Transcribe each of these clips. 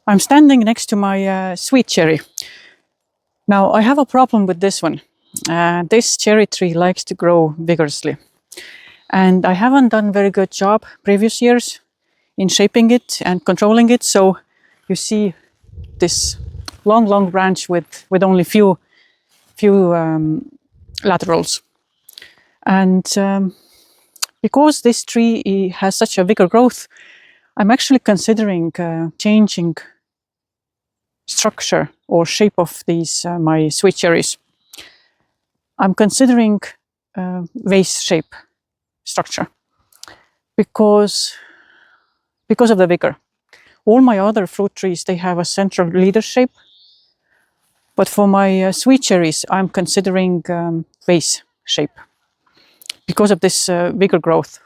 I'm standing next to my sweet cherry. Now, I have a problem with this one. This cherry tree likes to grow vigorously. And I haven't done a very good job previous years in shaping it and controlling it. So you see this long branch with only few laterals. And because this tree has such a vigor growth, I'm actually considering changing structure or shape of these my sweet cherries. I'm considering vase shape structure because of the vigor. All my other fruit trees, they have a central leader shape, but for my sweet cherries, I'm considering vase shape because of this vigor growth.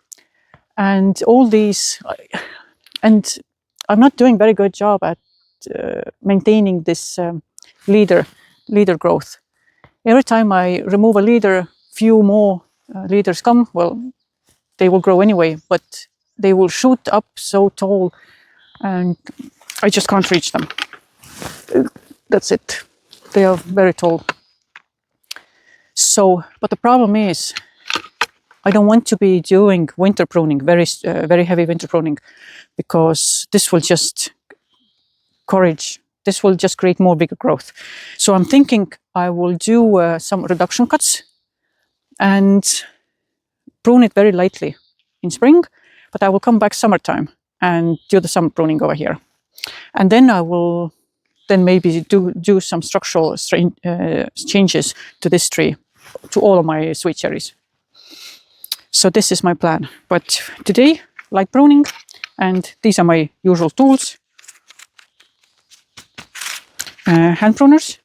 And all these, and I'm not doing very good job at maintaining this leader growth. Every time I remove a leader, few more leaders come. Well, they will grow anyway, but they will shoot up so tall, and I just can't reach them. That's it. They are very tall. So, but the problem is, I don't want to be doing winter pruning, very heavy winter pruning, because this will just create more bigger growth. So I'm thinking I will do some reduction cuts and prune it very lightly in spring, but I will come back summertime and do the summer pruning over here. And then I will maybe do some structural changes to this tree, to all of my sweet cherries. So this is my plan. But today, light pruning, and these are my usual tools. Hand pruners,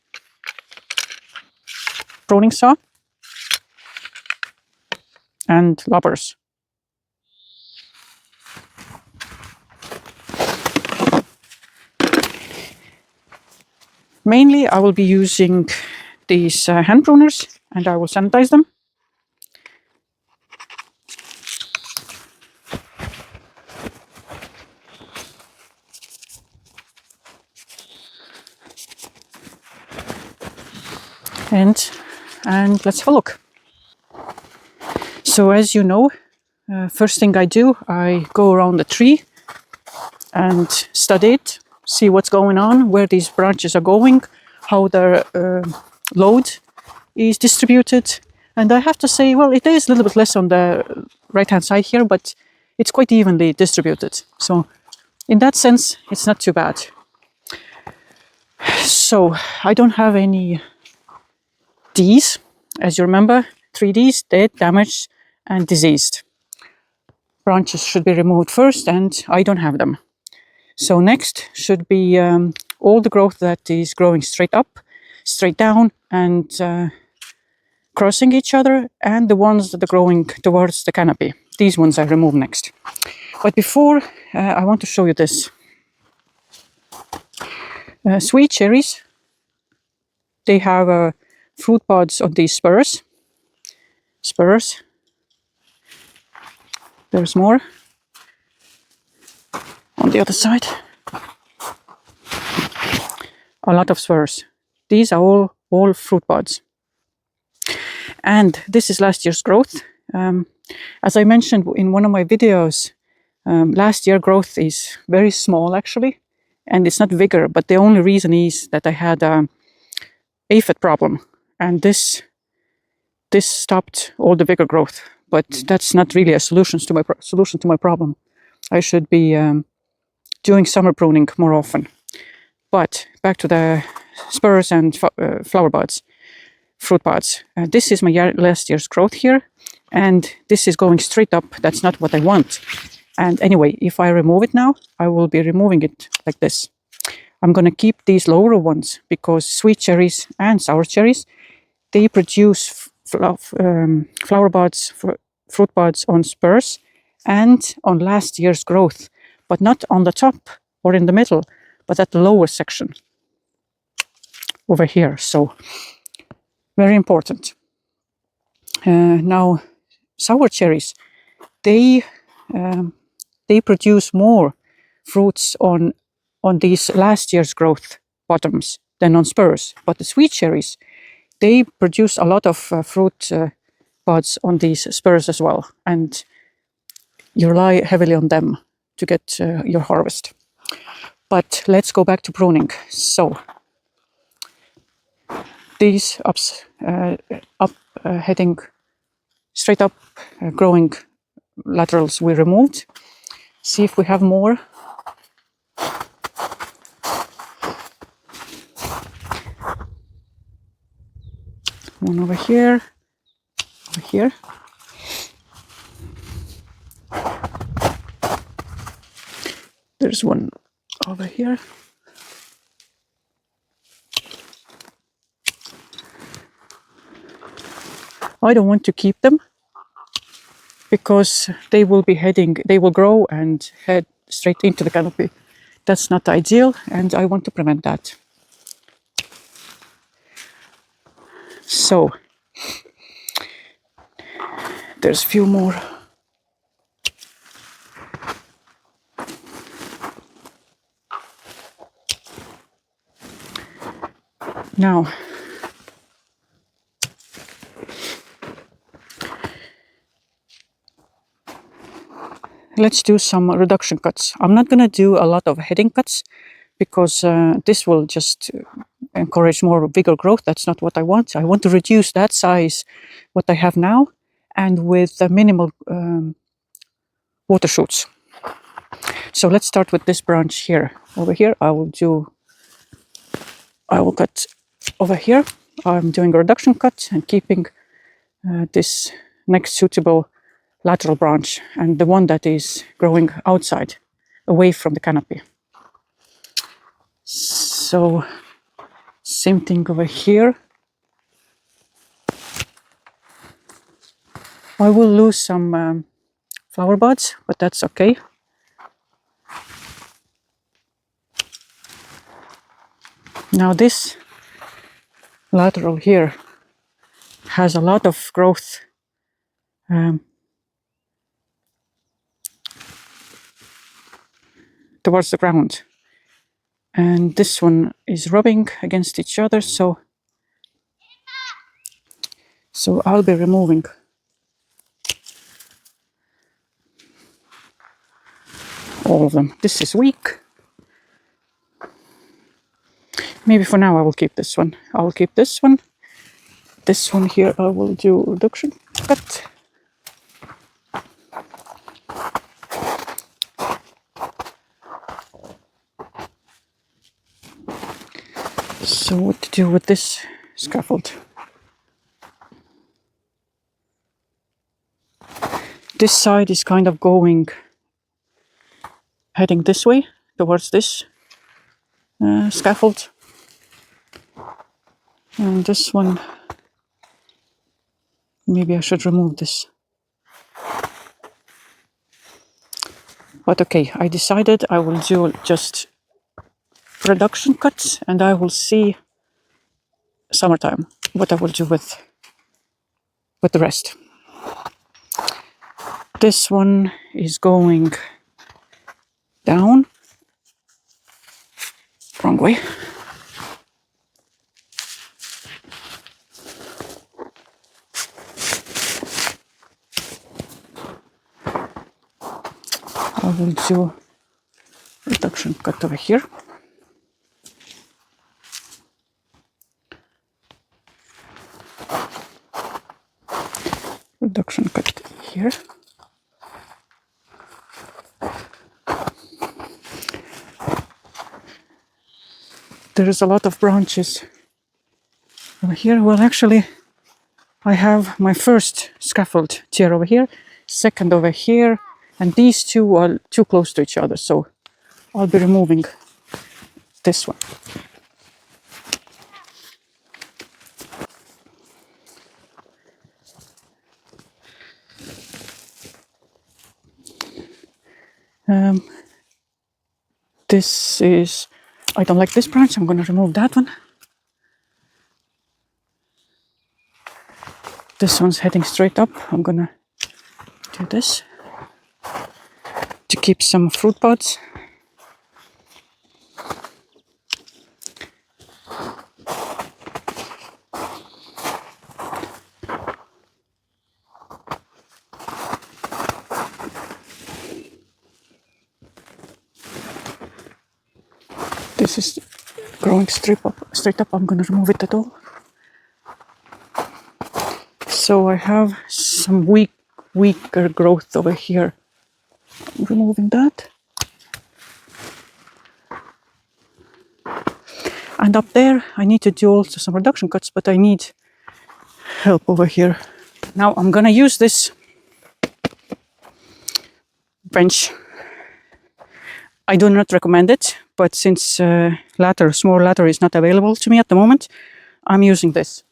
pruning saw, and loppers. Mainly, I will be using these hand pruners, and I will sanitize them. And let's have a look. So as you know, first thing I do, I go around the tree and study it, see what's going on, where these branches are going, how their load is distributed. And I have to say, well, it is a little bit less on the right-hand side here, but it's quite evenly distributed. So in that sense, it's not too bad. So I don't have any Ds, as you remember, 3 Ds, dead, damaged, and diseased. Branches should be removed first, and I don't have them. So next should be all the growth that is growing straight up, straight down, and crossing each other, and the ones that are growing towards the canopy. These ones I remove next. But before, I want to show you this. Sweet cherries, they have fruit pods on these spurs. There's more on the other side. A lot of spurs. These are all fruit pods. And this is last year's growth. As I mentioned in one of my videos, last year growth is very small actually, and it's not vigor, but the only reason is that I had an aphid problem, and this stopped all the vigor growth. But that's not really a solution to my problem. I should be doing summer pruning more often. But back to the spurs and flower buds, fruit pods. This is my last year's growth here, and this is going straight up. That's not what I want. And anyway, if I remove it now, I will be removing it like this. I'm going to keep these lower ones because sweet cherries and sour cherries, they produce flower buds, fruit buds on spurs and on last year's growth, but not on the top or in the middle, but at the lower section over here. So very important. Now, sour cherries, they produce more fruits on on these last year's growth bottoms than on spurs. But the sweet cherries, they produce a lot of fruit pods on these spurs as well, and you rely heavily on them to get your harvest. But let's go back to pruning. So these heading straight up, growing laterals we removed. See if we have more. One over here, over here. There's one over here. I don't want to keep them because they will grow and head straight into the canopy. That's not ideal, and I want to prevent that. So there's a few more. Now, let's do some reduction cuts. I'm not going to do a lot of heading cuts because this will just encourage more vigor growth. That's not what I want. I want to reduce that size, what I have now, and with minimal water shoots. So let's start with this branch here. Over here, I will cut over here. I'm doing a reduction cut and keeping this next suitable lateral branch and the one that is growing outside, away from the canopy. So same thing over here. I will lose some flower buds, but that's okay. Now this lateral here has a lot of growth towards the ground, and this one is rubbing against each other, so I'll be removing all of them. This is weak. Maybe for now I will keep this one. I will keep this one. This one here I will do reduction cut. So what to do with this scaffold? This side is kind of heading this way towards this scaffold, and this one, maybe I should remove this. But okay, I decided I will do just reduction cuts, and I will see summertime what I will do with the rest. This one is going down, wrong way. I will do reduction cut over here. Reduction cut here. There is a lot of branches over here. Well, actually, I have my first scaffold tier over here, second over here, and these two are too close to each other, so I'll be removing this one. This is, I don't like this branch, I'm going to remove that one. This one's heading straight up. I'm going to do this to keep some fruit pods. This is growing straight up. I'm gonna remove it at all. So I have some weaker growth over here. I'm removing that. And up there, I need to do also some reduction cuts, but I need help over here. Now I'm gonna use this bench. I do not recommend it, but since small ladder is not available to me at the moment, I'm using this.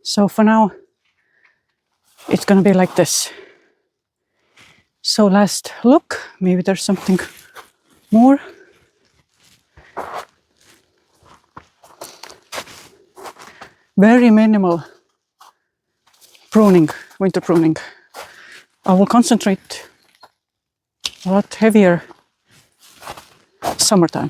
So for now, it's gonna be like this. So last look, maybe there's something more. Very minimal pruning, winter pruning. I will concentrate a lot heavier summertime.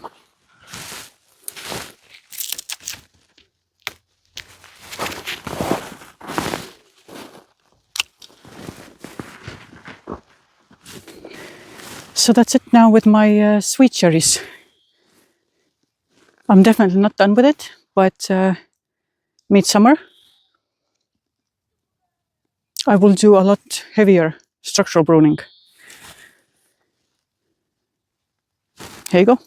So that's it now with my sweet cherries. I'm definitely not done with it, but midsummer I will do a lot heavier structural pruning. Here you go.